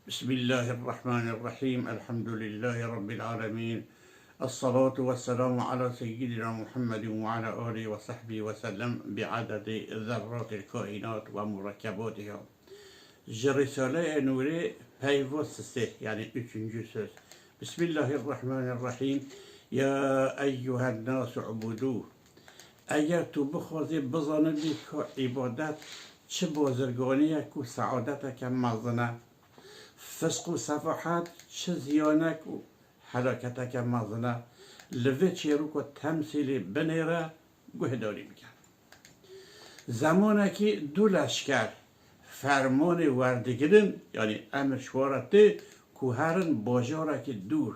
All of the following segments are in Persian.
بسم الله الرحمن الرحيم الحمد لله رب العالمين الصلاة والسلام على سيدنا محمد وعلى آله وصحبه وسلم بعدد ذرات الكائنات ومركباتها. رسالة نوري پیوست يعني üçüncü söz. بسم الله الرحمن الرحیم. یا ایها الناس عبدوه. اگر تو بخوازی بزنی که عبادت چه بازرگانیه که سعادت که مزنه، فسق و صفحات چه زیانک و حلاکت که مزنه، لوه چی رو که تمثیلی بنیره گهداری بکن. زمانه که دو لشکر فرمان وردگیرن یعنی امر شوارته که هرن باجاره که دور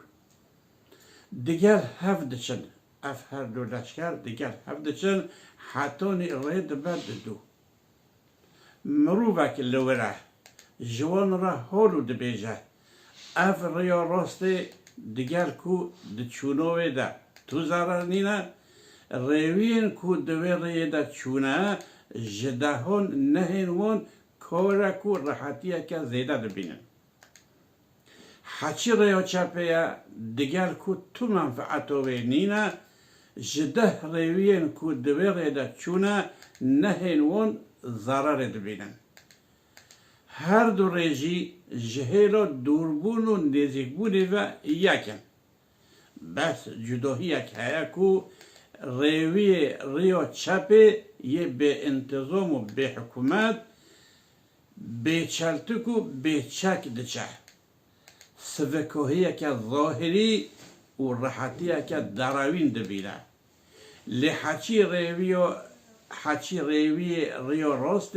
دیگر هفدچن اف هر دو لشکر دیگر هفدچن حتی رید بد دو مروفک لوره جوان را حالو دبیجه اف ریا راست دیگر کو دچونوه ده تو زرار نینه روین کو دوی ری ده چونه جدهان نهین وان کاره کو راحتیه که زیده دبینن حچی ریا چپه دیگر کو تو منفعتوه نینه جده روین کو دوی ری ده چونه نهین وان ضرر دبینن هر دو ریجی جهیلا دوربون و نزیکبونی و یکن بس جداهی یک هیا کو ریا چپه یه به انتظام و به حکومت به چلتک و به چک دچه سوکاهی که ظاهری و راحتی که دراوین دبیره لحچی ریا راست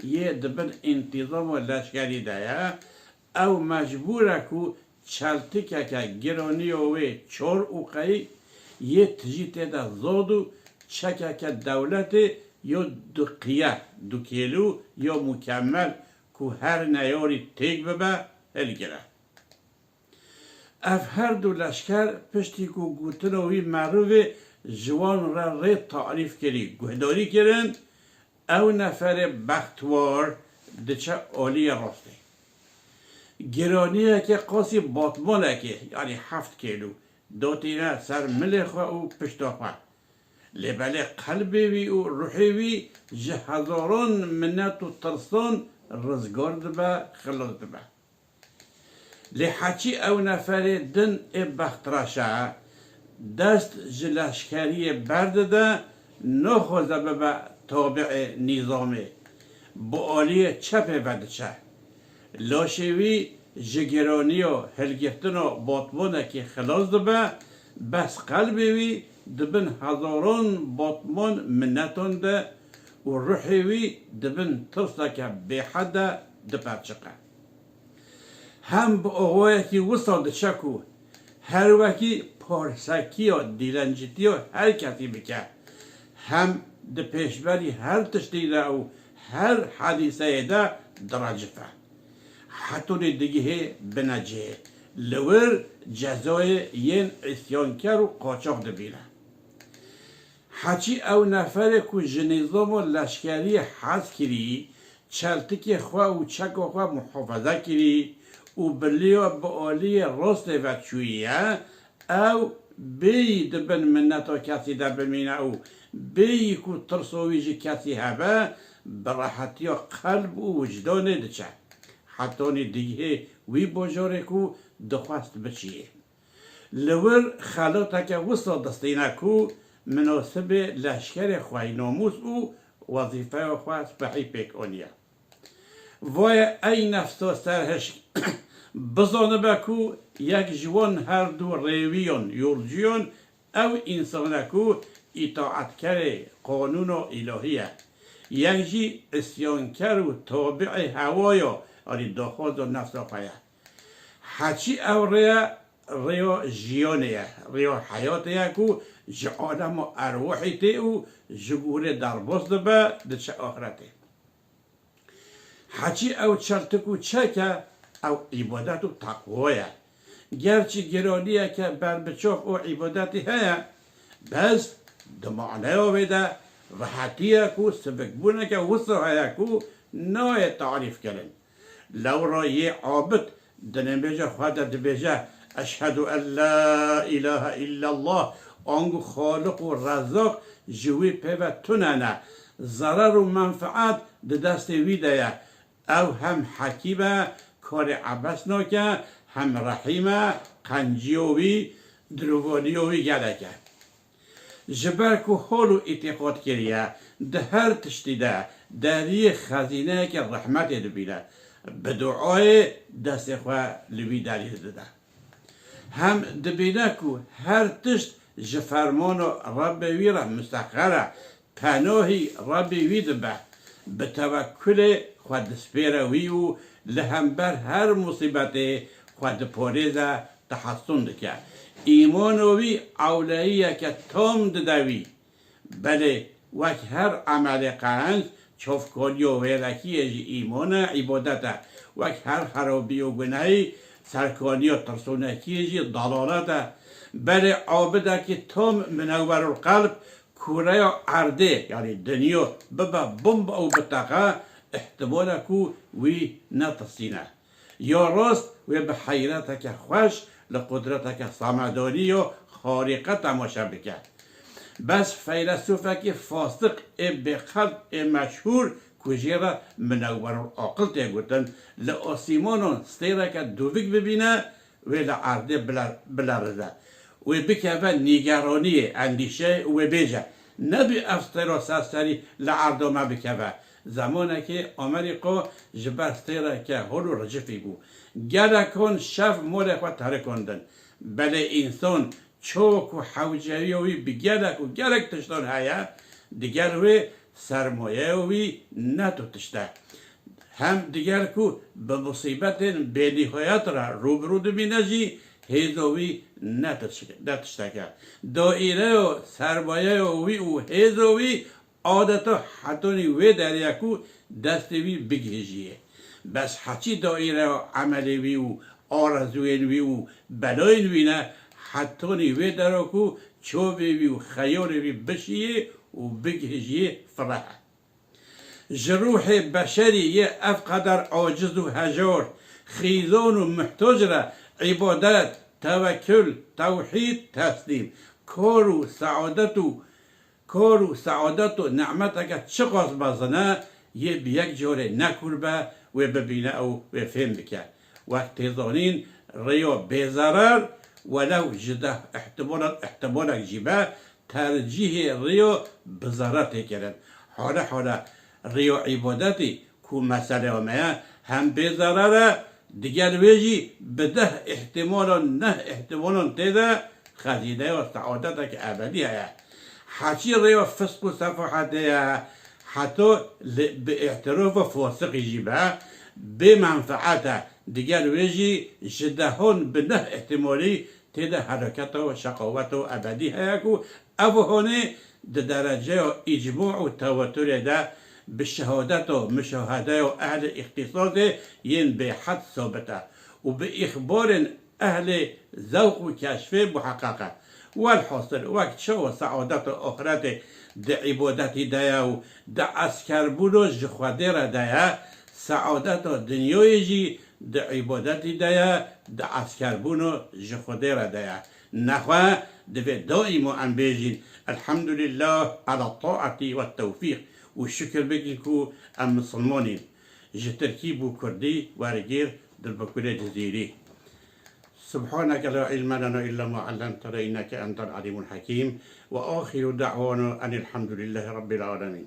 یه دبن انتظام و لشکری دایا او مجبوره که چلتک که گرانی و چار اوقعی یه تجیت ده زادو چکه که دولت یا دو قیه دو کیلو یا مکمل که هر نیاری تیگ ببه هلگره اف هر دو لشکر پشتی که گوتنوی معروف جوان را ری تعریف کری گهداری کرن او نفر بختوار دچه عالی راسته گرانیه که قاسی باطمانه که یعنی 7 کیلو دوتینه سر ملخواه و پشتاخواه لبله قلبی وی و روحی وی جه هزاران منت و ترسان رزگار دبه خلاص دبه لحچی او نفر دن بخت راشه دست جلشکری برده ده نخوزه به تابع نظامه با آلی چپ بدچه لاشوی جگرانی و هلگفتن و باطمانه که خلاص دبه بس قلبی وی دبن هزاران باطمان منتان ده و روحی وی دبن ترسه که به حد دپرچقه هم با آقایی که وصال چکو هر وکی پارسکی و دیلنجیتی و هر کسی بکه هم ده پیشبری هر تشتی ده و هر حدیثه ده درجفه حتی دیگه بنجه لور جزای ین اسیانکر و قاچاق ده بیره حچی او نفر که جنیزام و لشکری حز کری چلتک خواه و چک و خواه محافظه کری و بلی و بآلی راست و چویه او بی دبن منتا کسی ده بمینه او بی که ترسویجی کسی هبه براحتی قلب و وجدان دچه حتی دیگه وی باجاره که دخواست بچیه لور خلاتا که وسط دستینه که مناسب لشکر خواهی ناموس و وظیفه خواه سپحی پیک آنیه وای ای نفسا سرهش بزانه بکو یک جوان هر دو ریویان یورجیان او انسانه که اطاعتکر قانون و الهیه یک جی اسیانکر و تابع هوایا آری داخل و نفس آقایه حچی او ریا جیانه ریا حیاته که جه آدم و ارواحی ته و جگور درباز دبه دچه آخرته حچی او چلتکو چکه او عبادت و تقویه گرچه گرانیه که بر بچاق و عبادتی هیا بس دمعنه ویده راحتیه که سبکبونه که وصف هیا که نای تعریف کرن لو را یه عابد دنم بيجا خادت بيجا أشهد أن لا إله إلا الله أنگو خالق و رزاق جوی پیوه تنانه ضرر و منفعت ده دست ویده او هم حکیمه کار عبس ناکه هم رحیمه قنجیوی دروگانیوی گلکه جبر که حال و اعتقاد کریه ده هر تشتی ده دری خزینه که رحمت دبیده به دعای دست خواه لوی داری ده هم دبینه که هر تشت جفرمان رب ویره مستقره پناهی رب وید به توکل خود سپیره ویو لهمبر هر مصیبت خود پاریزه تحسن دکه ایمانوی اولاییه که تام ددوی بله وک هر عمل قنج چوفکاری و ویرکی ایمان عبادته وک هر خرابی و گناهی سرکانی و ترسونکی ضلالته بله عابده که تام منور القلب کوره عرده یعنی دنیا ببا بمب او بتاقه احتماله کو وی نتصینه یا راست و به حیرته که خوش لقدرته که صمدانی و خارقه تماشا بکرد بس فیلسوفه که فاسق به قلب مشهور کجیره منور العقل تیگوتن لآسیمانون ستیره که دوبک ببینه و لعرده بلرده و بکوه نیگرانی اندیشه و بیجه نبی افستیرا سستری لعردامه بکوه زمانه که آمریکا جبر ستیره که هلو رجفی بو گلکان شف مول خود ترکندن بله انسان چوک و حوجهی وی بگلک و گلک تشتان هیا دیگر وی سرمایه وی نتو تشته هم دیگر که به مصیبت بینیهایت را روبرو دبینه جی هیزوی نتشتکه دائره و سرمایه وی و هیزوی عادتا حتونی وی در یکو دستوی بگیجیه بس حچی دائره و عملی وی و آرزوین وی و بلاین وی نه حتونی وی در اکو چوبی وی و خیالی وی بشیه و بگیجیه فرحه جروح بشری یه افقدر عاجز و هجار خیزان و محتاج را عبادت توکل توحید تسلیم کار و سعادت و نعمت اگر چقدر بزنه یه بیک جوره نکربه و ببینه او و فهم بکه وقتی زانین ریا بیزرر ولو جده احتمالک جیبه ترجیح ریا بزرر تکرن حالا ریا عبادتی که مسئله همه هم بیزرره دیگر ویجی بده احتمالان تیده خزینه و سعادت که ابدی هست حچی ریا فسق و صفحت حتی به اعتراف و فاسقی جیبه به منفعت دیگر ویجی جدهان به نه احتمالی تیده حرکت و شقاوت و ابدی هست که اوهانه در درجه اجماع و تواتر ده به شهادت و مشاهده و اهل اختصاص ین به حد ثابته و به اخبار اهل ذوق و کشف محققه والحاصل وقت شو سعادت و آخرت ده عبادتی ده و ده اسکربون و جخوده را ده سعادت و دنیای جی ده عبادتی ده ده اسکربون و جخوده را ده نخواه ده دائم و انبیجین الحمدلله على الطاعة والتوفيق والشكر بكيكو ام مسلمانين جه تركيب كردي وارجير در بكولة جزيري سبحانك لا علم لنا إلا ما علمتنا إنك أنت العليم الحكيم وآخر دعوانا أن الحمد لله رب العالمين